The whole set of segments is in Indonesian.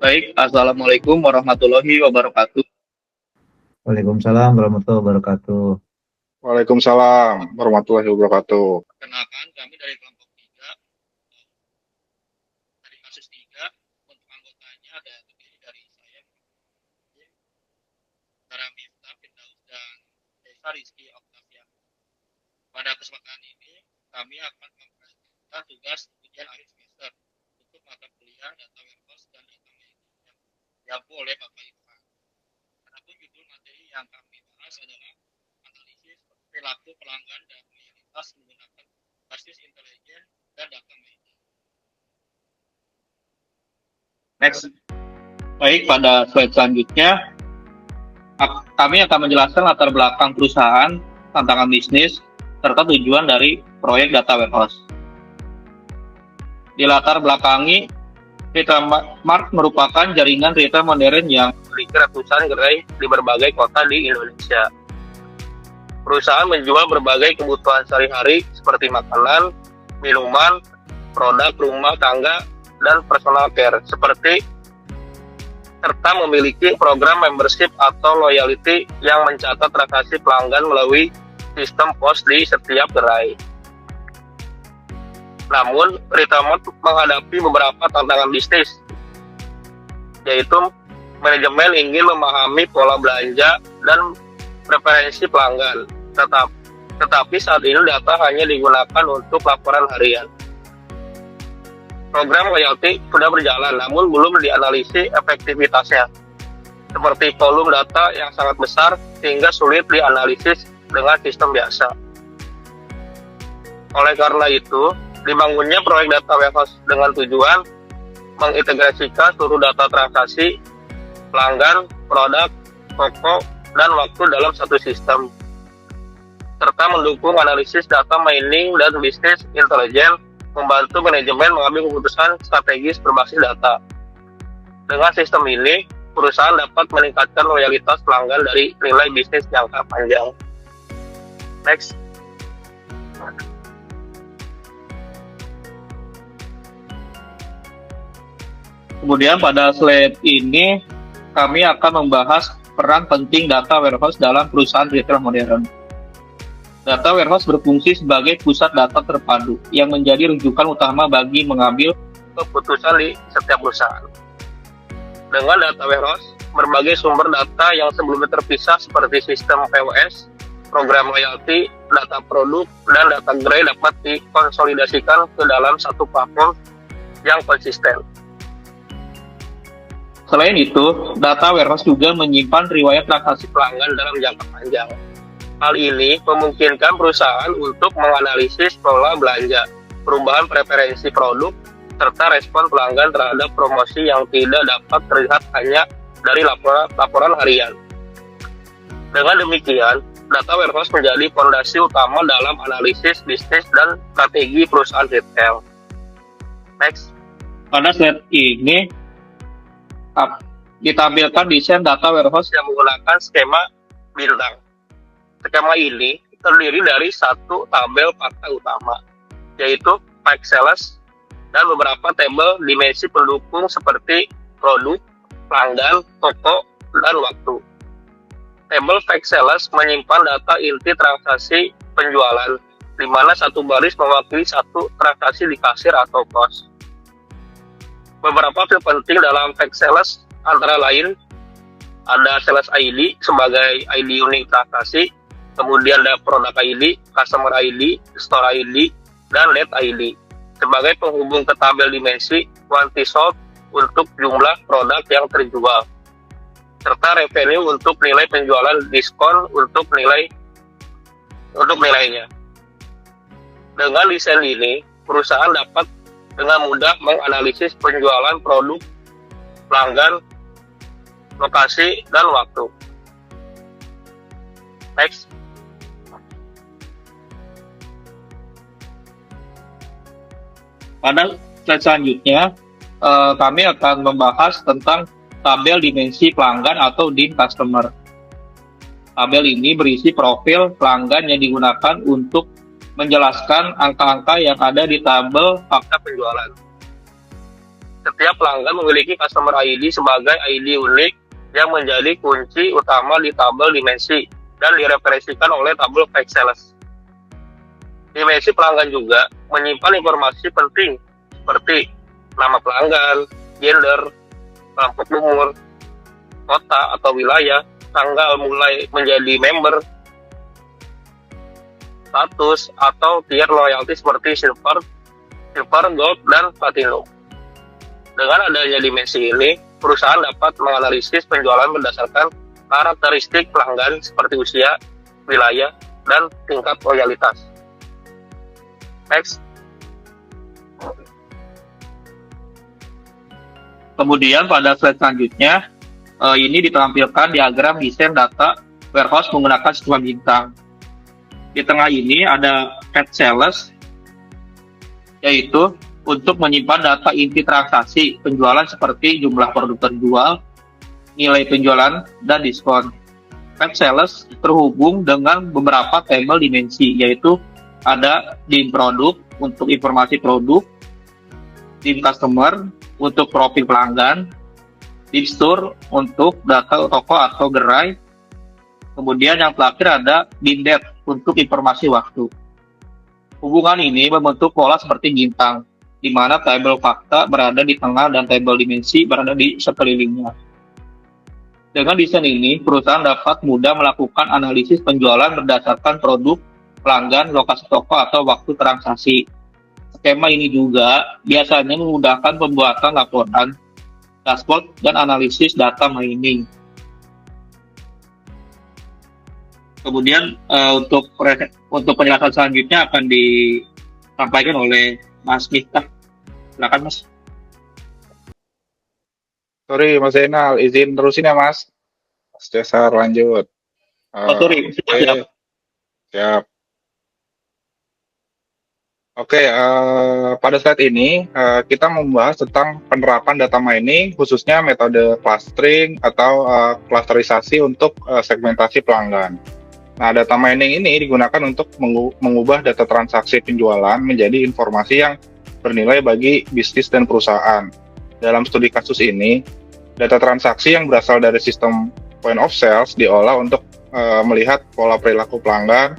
Baik, Assalamualaikum warahmatullahi wabarakatuh. Waalaikumsalam warahmatullahi wabarakatuh. Waalaikumsalam warahmatullahi wabarakatuh. Perkenalkan, kami dari kelompok 3, dari kasus 3, untuk anggotanya ada terdiri dari saya, Sarah Miftah, Firdaus, dan Desa Rizky Oktavia. Pada kesempatan ini, kami akan mempresentasikan tugas ujian akhir semester untuk mata kuliah data warehouse dan data management yang boleh Bapak Ibu. Adapun judul materi yang kami bahas adalah analisis perilaku pelanggan dan loyalitas menggunakan basis intelijen dan data management. Next. Baik, pada slide selanjutnya kami akan menjelaskan latar belakang perusahaan, tantangan bisnis, serta tujuan dari proyek data warehouse. Di latar belakangi, Retail Mart merupakan jaringan retail modern yang memiliki ratusan gerai di berbagai kota di Indonesia. Perusahaan menjual berbagai kebutuhan sehari-hari seperti makanan, minuman, produk rumah tangga, dan personal care serta memiliki program membership atau loyalty yang mencatat transaksi pelanggan melalui sistem POS di setiap gerai. Namun, Retail Mart menghadapi beberapa tantangan bisnis, yaitu manajemen ingin memahami pola belanja dan preferensi pelanggan, tetapi saat ini data hanya digunakan untuk laporan harian. Program loyalty sudah berjalan, namun belum dianalisis efektivitasnya, seperti volume data yang sangat besar sehingga sulit dianalisis dengan sistem biasa. Oleh karena itu, dibangunnya proyek data warehouse dengan tujuan mengintegrasikan seluruh data transaksi, pelanggan, produk, toko, dan waktu dalam satu sistem, serta mendukung analisis data mining dan bisnis intelijen, membantu manajemen mengambil keputusan strategis berbasis data. Dengan sistem ini, perusahaan dapat meningkatkan loyalitas pelanggan dari nilai bisnis jangka panjang. Next. Kemudian pada slide ini kami akan membahas peran penting data warehouse dalam perusahaan retail modern. Data warehouse berfungsi sebagai pusat data terpadu yang menjadi rujukan utama bagi mengambil keputusan di setiap perusahaan. Dengan data warehouse, berbagai sumber data yang sebelumnya terpisah seperti sistem POS, program loyalty, data produk, dan data gerai dapat dikonsolidasikan ke dalam satu platform yang konsisten. Selain itu, data warehouse juga menyimpan riwayat transaksi pelanggan dalam jangka panjang. Hal ini memungkinkan perusahaan untuk menganalisis pola belanja, perubahan preferensi produk, serta respon pelanggan terhadap promosi yang tidak dapat terlihat hanya dari laporan harian. Dengan demikian, data warehouse menjadi fondasi utama dalam analisis bisnis dan strategi perusahaan retail. Next. Pada slide ini, ditampilkan desain data warehouse yang menggunakan skema bintang. Skema ini terdiri dari satu tabel fakta utama, yaitu fact sales, dan beberapa tabel dimensi pendukung seperti produk, pelanggan, toko, dan waktu. Tabel fact sales menyimpan data inti transaksi penjualan, di mana satu baris mewakili satu transaksi di kasir atau pos. Beberapa field penting dalam fact sales antara lain ada sales ID sebagai ID unik transaksi, kemudian ada product ID, customer ID, store ID, dan lead ID sebagai penghubung ke tabel dimensi quantity sold untuk jumlah produk yang terjual, serta revenue untuk nilai penjualan, diskon untuk nilainya. Dengan desain ini, perusahaan dapat dengan mudah menganalisis penjualan produk, pelanggan, lokasi, dan waktu. Next. Pada slide selanjutnya, kami akan membahas tentang tabel dimensi pelanggan atau DIM customer. Tabel ini berisi profil pelanggan yang digunakan untuk menjelaskan angka-angka yang ada di tabel fakta penjualan. Setiap pelanggan memiliki customer ID sebagai ID unik yang menjadi kunci utama di tabel dimensi dan direferensikan oleh tabel Quick Sales. Dimensi pelanggan juga menyimpan informasi penting seperti nama pelanggan, gender, kelompok umur, kota atau wilayah, tanggal mulai menjadi member, status atau tier loyalty seperti silver, gold, dan platinum. Dengan adanya dimensi ini, perusahaan dapat menganalisis penjualan berdasarkan karakteristik pelanggan seperti usia, wilayah, dan tingkat loyalitas. Next. Kemudian pada slide selanjutnya, ini ditampilkan diagram desain data warehouse menggunakan sistem bintang. Di tengah ini ada head sales, yaitu untuk menyimpan data inti transaksi penjualan seperti jumlah produk terjual, nilai penjualan, dan diskon. Head sales terhubung dengan beberapa tabel dimensi, yaitu ada dim produk untuk informasi produk, dim customer untuk profil pelanggan, dim store untuk data toko atau gerai, kemudian yang terakhir ada dim date untuk informasi waktu. Hubungan ini membentuk pola seperti bintang, di mana tabel fakta berada di tengah dan tabel dimensi berada di sekelilingnya. Dengan desain ini, perusahaan dapat mudah melakukan analisis penjualan berdasarkan produk, pelanggan, lokasi toko, atau waktu transaksi. Skema ini juga biasanya memudahkan pembuatan laporan, dashboard, dan analisis data mining. Kemudian untuk penjelasan selanjutnya akan disampaikan oleh Mas Miftah. Silakan, Mas. Sorry, Mas Zainal, izin terusin ya, Mas. Mas Cesar, lanjut. Sorry, siap. Siap. Oke, pada slide ini kita membahas tentang penerapan data mining, khususnya metode clustering atau clusterisasi untuk segmentasi pelanggan. Nah, data mining ini digunakan untuk mengubah data transaksi penjualan menjadi informasi yang bernilai bagi bisnis dan perusahaan. Dalam studi kasus ini, data transaksi yang berasal dari sistem point of sales diolah untuk melihat pola perilaku pelanggan.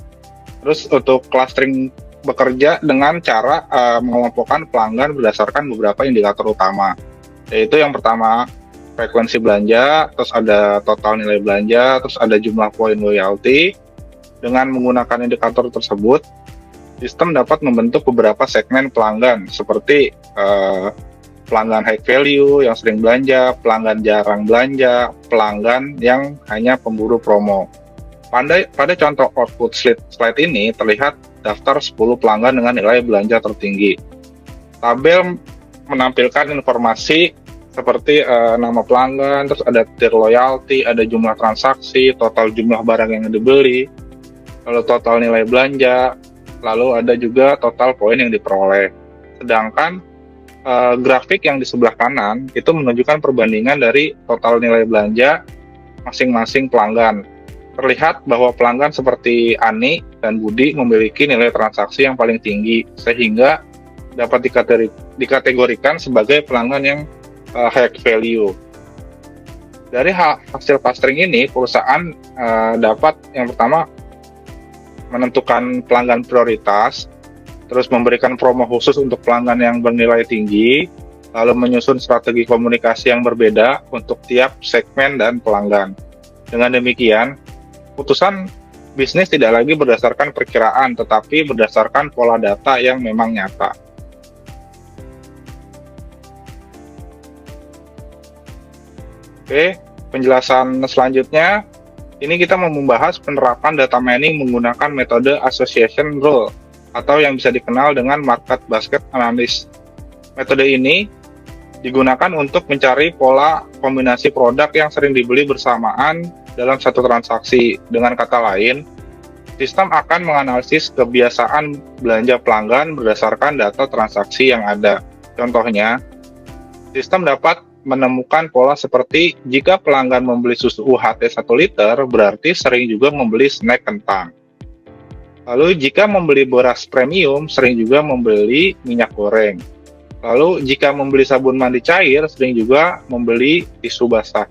Terus untuk clustering bekerja dengan cara mengelompokkan pelanggan berdasarkan beberapa indikator utama. Yaitu yang pertama, frekuensi belanja, terus ada total nilai belanja, terus ada jumlah poin loyalty. Dengan menggunakan indikator tersebut, sistem dapat membentuk beberapa segmen pelanggan seperti pelanggan high value yang sering belanja, pelanggan jarang belanja, pelanggan yang hanya pemburu promo. Pada contoh output slide ini terlihat daftar 10 pelanggan dengan nilai belanja tertinggi. Tabel menampilkan informasi seperti nama pelanggan, terus ada tier loyalty, ada jumlah transaksi, total jumlah barang yang dibeli, lalu total nilai belanja, lalu ada juga total poin yang diperoleh. Sedangkan grafik yang di sebelah kanan itu menunjukkan perbandingan dari total nilai belanja masing-masing pelanggan. Terlihat bahwa pelanggan seperti Ani dan Budi memiliki nilai transaksi yang paling tinggi, sehingga dapat dikategorikan sebagai pelanggan yang high value. Dari hasil clustering ini, perusahaan dapat yang pertama menentukan pelanggan prioritas, terus memberikan promo khusus untuk pelanggan yang bernilai tinggi, lalu menyusun strategi komunikasi yang berbeda untuk tiap segmen dan pelanggan. Dengan demikian, putusan bisnis tidak lagi berdasarkan perkiraan, tetapi berdasarkan pola data yang memang nyata. Oke, penjelasan selanjutnya, ini kita mau membahas penerapan data mining menggunakan metode association rule, atau yang bisa dikenal dengan market basket analysis. Metode ini digunakan untuk mencari pola kombinasi produk yang sering dibeli bersamaan dalam satu transaksi. Dengan kata lain, sistem akan menganalisis kebiasaan belanja pelanggan berdasarkan data transaksi yang ada. Contohnya, sistem dapat menemukan pola seperti jika pelanggan membeli susu UHT 1 liter, berarti sering juga membeli snack kentang. Lalu jika membeli beras premium, sering juga membeli minyak goreng. Lalu jika membeli sabun mandi cair, sering juga membeli tisu basah.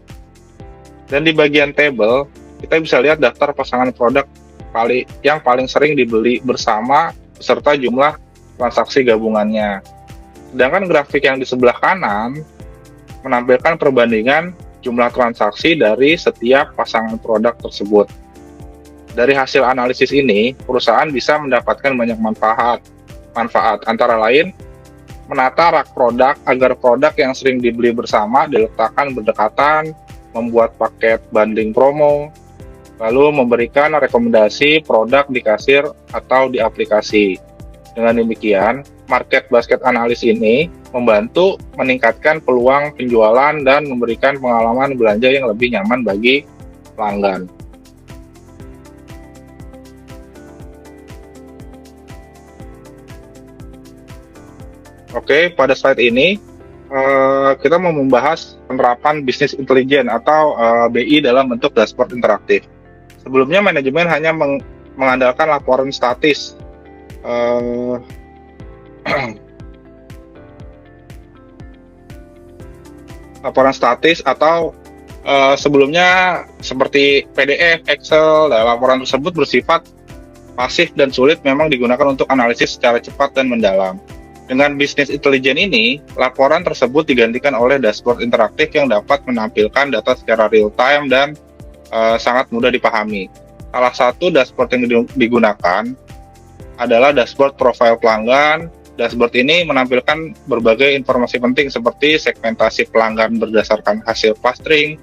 Dan di bagian table, kita bisa lihat daftar pasangan produk yang paling sering dibeli bersama beserta jumlah transaksi gabungannya. Sedangkan grafik yang di sebelah kanan menampilkan perbandingan jumlah transaksi dari setiap pasangan produk tersebut. Dari hasil analisis ini, perusahaan bisa mendapatkan banyak manfaat, antara lain menata rak produk agar produk yang sering dibeli bersama diletakkan berdekatan, membuat paket banding promo, lalu memberikan rekomendasi produk di kasir atau di aplikasi. Dengan demikian, market basket analis ini membantu meningkatkan peluang penjualan dan memberikan pengalaman belanja yang lebih nyaman bagi pelanggan. Oke, pada slide ini kita mau membahas penerapan bisnis intelijen atau BI dalam bentuk dashboard interaktif. Sebelumnya manajemen hanya mengandalkan laporan statis. Laporan statis atau sebelumnya seperti PDF, Excel, laporan tersebut bersifat pasif dan sulit memang digunakan untuk analisis secara cepat dan mendalam. Dengan bisnis intelijen ini, laporan tersebut digantikan oleh dashboard interaktif yang dapat menampilkan data secara real time dan sangat mudah dipahami. Salah satu dashboard yang digunakan adalah dashboard profil pelanggan. Dashboard ini menampilkan berbagai informasi penting seperti segmentasi pelanggan berdasarkan hasil clustering,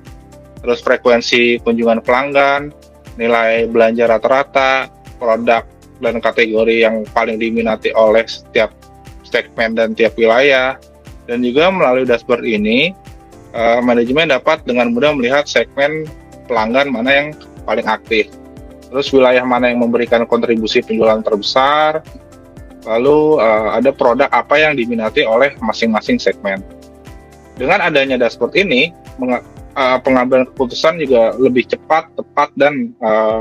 terus frekuensi kunjungan pelanggan, nilai belanja rata-rata, produk dan kategori yang paling diminati oleh setiap segmen dan tiap wilayah. Dan juga melalui dashboard ini, manajemen dapat dengan mudah melihat segmen pelanggan mana yang paling aktif, terus wilayah mana yang memberikan kontribusi penjualan terbesar, lalu ada produk apa yang diminati oleh masing-masing segmen. Dengan adanya dashboard ini, pengambilan keputusan juga lebih cepat, tepat, dan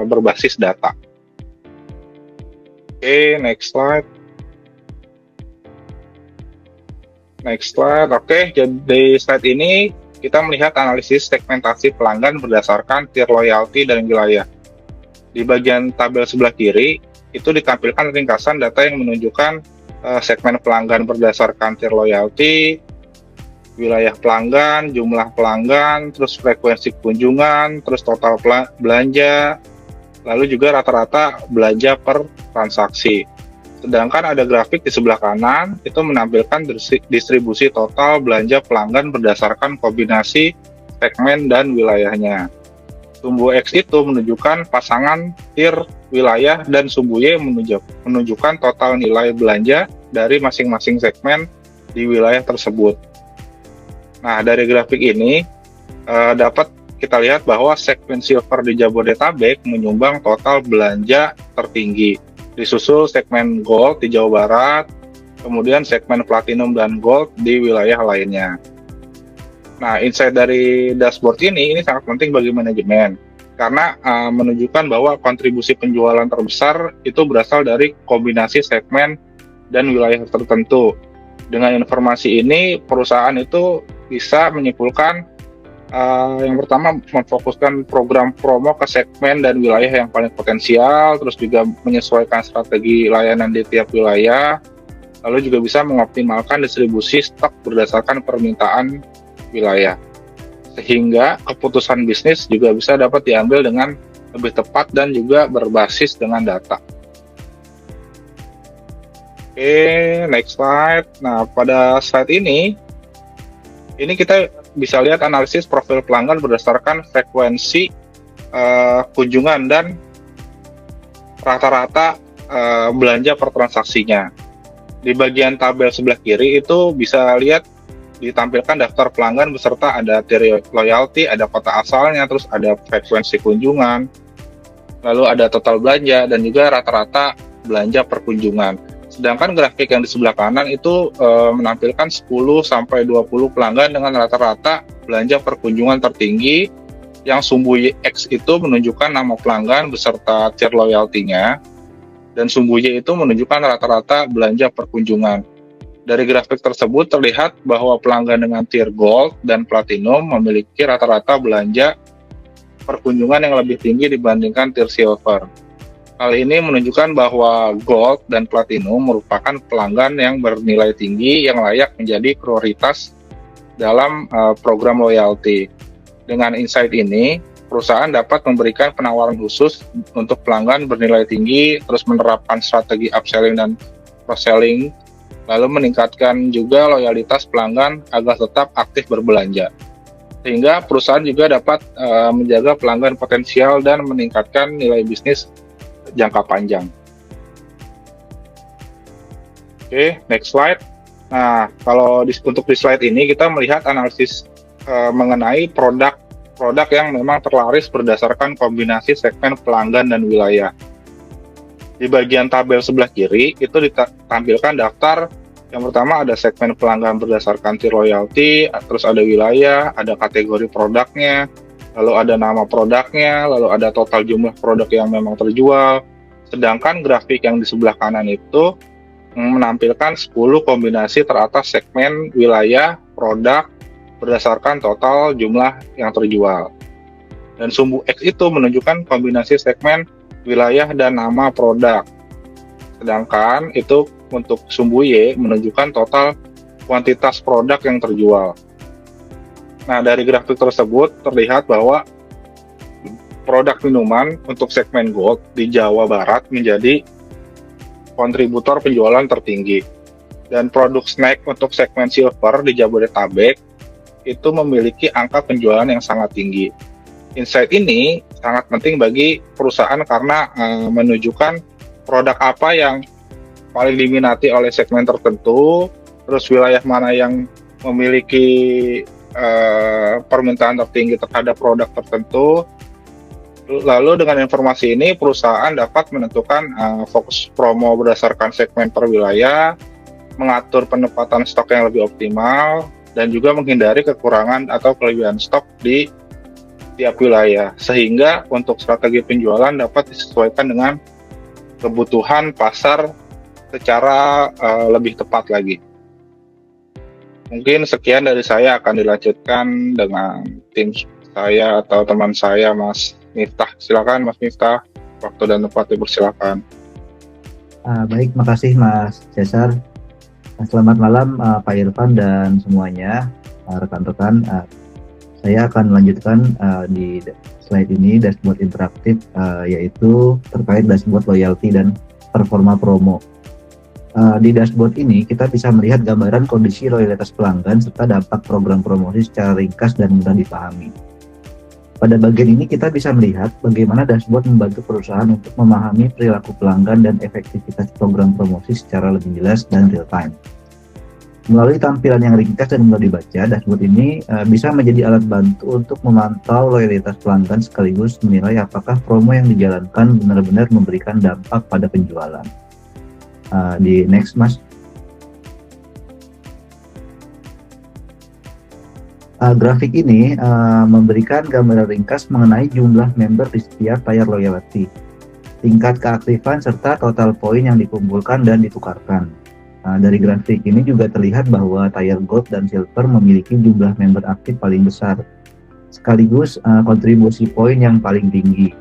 berbasis data. Oke, next slide. Oke, jadi slide ini kita melihat analisis segmentasi pelanggan berdasarkan tier loyalty dan wilayah. Di bagian tabel sebelah kiri, itu ditampilkan ringkasan data yang menunjukkan segmen pelanggan berdasarkan tier loyalty, wilayah pelanggan, jumlah pelanggan, terus frekuensi kunjungan, terus total belanja, lalu juga rata-rata belanja per transaksi. Sedangkan ada grafik di sebelah kanan, itu menampilkan distribusi total belanja pelanggan berdasarkan kombinasi segmen dan wilayahnya. Sumbu X itu menunjukkan pasangan tier wilayah dan sumbu Y menunjukkan total nilai belanja dari masing-masing segmen di wilayah tersebut. Nah, dari grafik ini dapat kita lihat bahwa segmen silver di Jabodetabek menyumbang total belanja tertinggi. Disusul segmen gold di Jawa Barat, kemudian segmen platinum dan gold di wilayah lainnya. Nah, insight dari dashboard ini sangat penting bagi manajemen, karena menunjukkan bahwa kontribusi penjualan terbesar itu berasal dari kombinasi segmen dan wilayah tertentu. Dengan informasi ini, perusahaan itu bisa menyimpulkan yang pertama, memfokuskan program promo ke segmen dan wilayah yang paling potensial, terus juga menyesuaikan strategi layanan di tiap wilayah, lalu juga bisa mengoptimalkan distribusi stok berdasarkan permintaan wilayah. Sehingga keputusan bisnis juga bisa dapat diambil dengan lebih tepat dan juga berbasis dengan data. Oke, next slide. Nah, pada slide ini kita bisa lihat analisis profil pelanggan berdasarkan frekuensi kunjungan dan rata-rata belanja per transaksinya. Di bagian tabel sebelah kiri itu bisa lihat ditampilkan daftar pelanggan beserta ada tier loyalty, ada kota asalnya, terus ada frekuensi kunjungan, lalu ada total belanja dan juga rata-rata belanja per kunjungan. Sedangkan grafik yang di sebelah kanan itu menampilkan 10-20 pelanggan dengan rata-rata belanja per kunjungan tertinggi, yang sumbu X itu menunjukkan nama pelanggan beserta tier loyalty-nya, dan sumbu Y itu menunjukkan rata-rata belanja per kunjungan. Dari grafik tersebut terlihat bahwa pelanggan dengan tier Gold dan Platinum memiliki rata-rata belanja perkunjungan yang lebih tinggi dibandingkan tier Silver. Hal ini menunjukkan bahwa Gold dan Platinum merupakan pelanggan yang bernilai tinggi yang layak menjadi prioritas dalam program loyalty. Dengan insight ini, perusahaan dapat memberikan penawaran khusus untuk pelanggan bernilai tinggi, terus menerapkan strategi upselling dan cross-selling, lalu meningkatkan juga loyalitas pelanggan agar tetap aktif berbelanja. Sehingga perusahaan juga dapat menjaga pelanggan potensial dan meningkatkan nilai bisnis jangka panjang. Oke, next slide. Nah, kalau untuk di slide ini kita melihat analisis mengenai produk yang memang terlaris berdasarkan kombinasi segmen pelanggan dan wilayah. Di bagian tabel sebelah kiri itu ditampilkan daftar. Yang pertama ada segmen pelanggan berdasarkan tier loyalty, terus ada wilayah, ada kategori produknya, lalu ada nama produknya, lalu ada total jumlah produk yang memang terjual. Sedangkan grafik yang di sebelah kanan itu menampilkan 10 kombinasi teratas segmen wilayah produk berdasarkan total jumlah yang terjual. Dan sumbu X itu menunjukkan kombinasi segmen wilayah dan nama produk. Sedangkan itu untuk sumbu Y menunjukkan total kuantitas produk yang terjual. Nah, dari grafik tersebut terlihat bahwa produk minuman untuk segmen Gold di Jawa Barat menjadi kontributor penjualan tertinggi. Dan produk snack untuk segmen Silver di Jabodetabek itu memiliki angka penjualan yang sangat tinggi. Insight ini sangat penting bagi perusahaan karena menunjukkan produk apa yang paling diminati oleh segmen tertentu, terus wilayah mana yang memiliki permintaan tertinggi terhadap produk tertentu. Lalu dengan informasi ini perusahaan dapat menentukan fokus promo berdasarkan segmen per wilayah, mengatur penempatan stok yang lebih optimal, dan juga menghindari kekurangan atau kelebihan stok di tiap wilayah, sehingga untuk strategi penjualan dapat disesuaikan dengan kebutuhan pasar secara lebih tepat lagi. Mungkin sekian dari saya, akan dilanjutkan dengan tim saya atau teman saya, Mas Miftah. Silakan Mas Miftah, waktu dan tempatnya persilakan. Baik, makasih Mas Cesar. Selamat malam Pak Irfan dan semuanya, rekan-rekan. Saya akan melanjutkan di slide ini dashboard interaktif, yaitu terkait dashboard loyalty dan performa promo. Di dashboard ini kita bisa melihat gambaran kondisi loyalitas pelanggan serta dampak program promosi secara ringkas dan mudah dipahami. Pada bagian ini kita bisa melihat bagaimana dashboard membantu perusahaan untuk memahami perilaku pelanggan dan efektivitas program promosi secara lebih jelas dan real time. Melalui tampilan yang ringkas dan mudah dibaca, dashboard ini bisa menjadi alat bantu untuk memantau loyalitas pelanggan sekaligus menilai apakah promo yang dijalankan benar-benar memberikan dampak pada penjualan. Di next, Mas. Grafik ini memberikan gambaran ringkas mengenai jumlah member di setiap tier loyalty, tingkat keaktifan serta total poin yang dikumpulkan dan ditukarkan. Dari grafik ini juga terlihat bahwa tier Gold dan Silver memiliki jumlah member aktif paling besar, sekaligus kontribusi poin yang paling tinggi.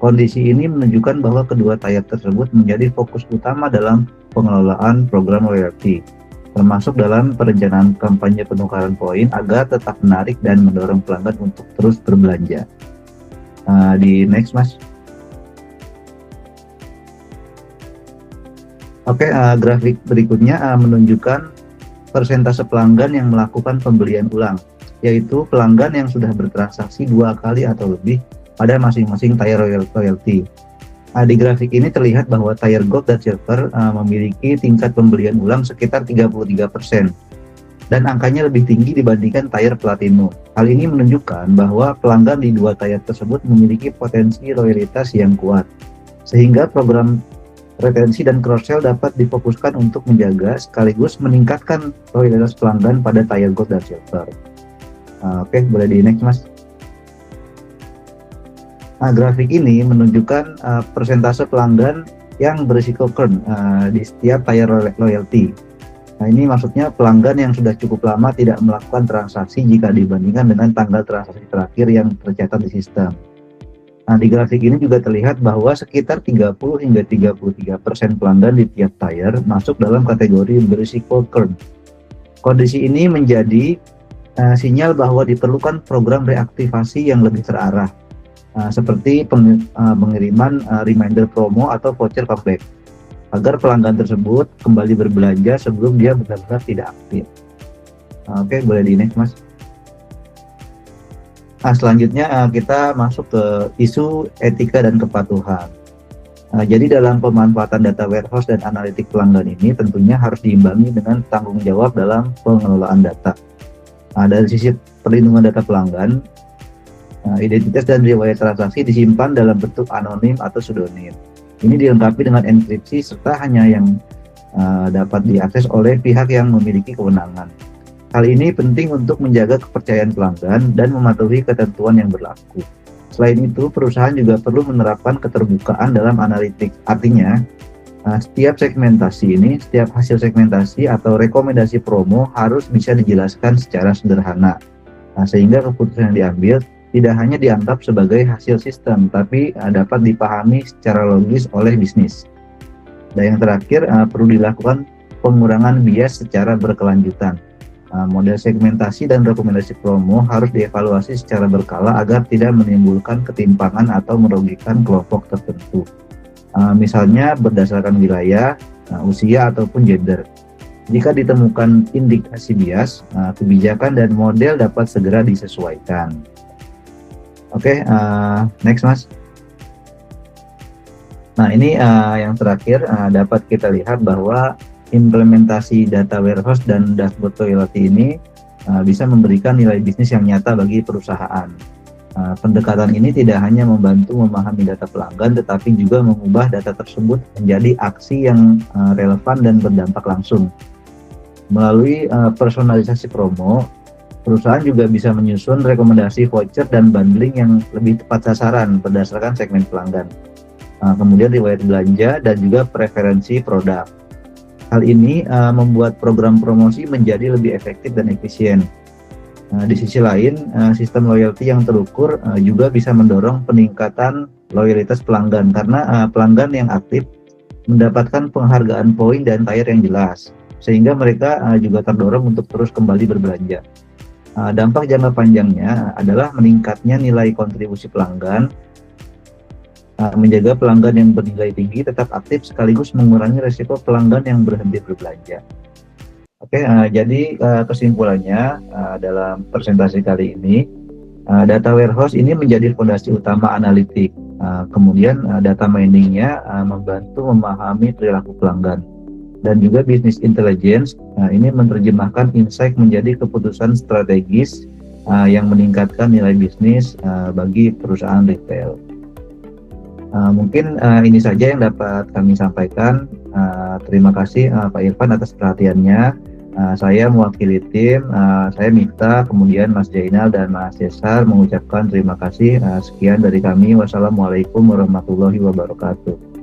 Kondisi ini menunjukkan bahwa kedua tier tersebut menjadi fokus utama dalam pengelolaan program loyalty, termasuk dalam perencanaan kampanye penukaran poin agar tetap menarik dan mendorong pelanggan untuk terus berbelanja. Di next, Mas. Oke, grafik berikutnya menunjukkan persentase pelanggan yang melakukan pembelian ulang, yaitu pelanggan yang sudah bertransaksi 2 kali atau lebih pada masing-masing tier loyalty. Di grafik ini terlihat bahwa tier Gold dan Silver memiliki tingkat pembelian ulang sekitar 33%, dan angkanya lebih tinggi dibandingkan tier Platinum. Hal ini menunjukkan bahwa pelanggan di 2 tier tersebut memiliki potensi loyalitas yang kuat, sehingga program retensi dan cross-sell dapat difokuskan untuk menjaga sekaligus meningkatkan loyalitas pelanggan pada tier Gold dan Silver. Oke, boleh di next, Mas. Grafik ini menunjukkan persentase pelanggan yang berisiko churn di setiap tier loyalty. Nah, ini maksudnya pelanggan yang sudah cukup lama tidak melakukan transaksi jika dibandingkan dengan tanggal transaksi terakhir yang tercatat di sistem. Nah, di grafik ini juga terlihat bahwa sekitar 30 hingga 33% pelanggan di tiap tier masuk dalam kategori berisiko current. Kondisi ini menjadi sinyal bahwa diperlukan program reaktivasi yang lebih terarah, seperti pengiriman reminder promo atau voucher cashback, agar pelanggan tersebut kembali berbelanja sebelum dia benar-benar tidak aktif. Oke, boleh di next, Mas. Selanjutnya kita masuk ke isu etika dan kepatuhan. Jadi dalam pemanfaatan data warehouse dan analitik pelanggan ini tentunya harus diimbangi dengan tanggung jawab dalam pengelolaan data. Dari sisi perlindungan data pelanggan, identitas dan riwayat transaksi disimpan dalam bentuk anonim atau pseudonym. Ini dilengkapi dengan enkripsi serta hanya yang dapat diakses oleh pihak yang memiliki kewenangan. Hal ini penting untuk menjaga kepercayaan pelanggan dan mematuhi ketentuan yang berlaku. Selain itu, perusahaan juga perlu menerapkan keterbukaan dalam analitik. Artinya, setiap hasil segmentasi atau rekomendasi promo harus bisa dijelaskan secara sederhana, sehingga keputusan yang diambil tidak hanya dianggap sebagai hasil sistem, tapi dapat dipahami secara logis oleh bisnis. Dan yang terakhir, perlu dilakukan pengurangan bias secara berkelanjutan. Model segmentasi dan rekomendasi promo harus dievaluasi secara berkala agar tidak menimbulkan ketimpangan atau merugikan kelompok tertentu. Misalnya berdasarkan wilayah, usia, ataupun gender. Jika ditemukan indikasi bias, kebijakan dan model dapat segera disesuaikan. Oke, next, Mas. Nah, ini yang terakhir dapat kita lihat bahwa implementasi data warehouse dan dashboard loyalty ini bisa memberikan nilai bisnis yang nyata bagi perusahaan. Pendekatan ini tidak hanya membantu memahami data pelanggan, tetapi juga mengubah data tersebut menjadi aksi yang relevan dan berdampak langsung. Melalui personalisasi promo, perusahaan juga bisa menyusun rekomendasi voucher dan bundling yang lebih tepat sasaran berdasarkan segmen pelanggan, kemudian riwayat belanja dan juga preferensi produk. Hal ini membuat program promosi menjadi lebih efektif dan efisien. Di sisi lain, sistem loyalty yang terukur juga bisa mendorong peningkatan loyalitas pelanggan karena pelanggan yang aktif mendapatkan penghargaan poin dan tier yang jelas, sehingga mereka juga terdorong untuk terus kembali berbelanja. Dampak jangka panjangnya adalah meningkatnya nilai kontribusi pelanggan, menjaga pelanggan yang bernilai tinggi tetap aktif sekaligus mengurangi resiko pelanggan yang berhenti berbelanja. Oke, jadi kesimpulannya dalam presentasi kali ini, data warehouse ini menjadi fondasi utama analitik. Kemudian data miningnya membantu memahami perilaku pelanggan, dan juga business intelligence ini menerjemahkan insight menjadi keputusan strategis yang meningkatkan nilai bisnis bagi perusahaan retail. Mungkin ini saja yang dapat kami sampaikan. Terima kasih Pak Irfan atas perhatiannya. Saya mewakili tim, saya Miftah, kemudian Mas Jainal dan Mas Cesar mengucapkan terima kasih. Sekian dari kami. Wassalamualaikum warahmatullahi wabarakatuh.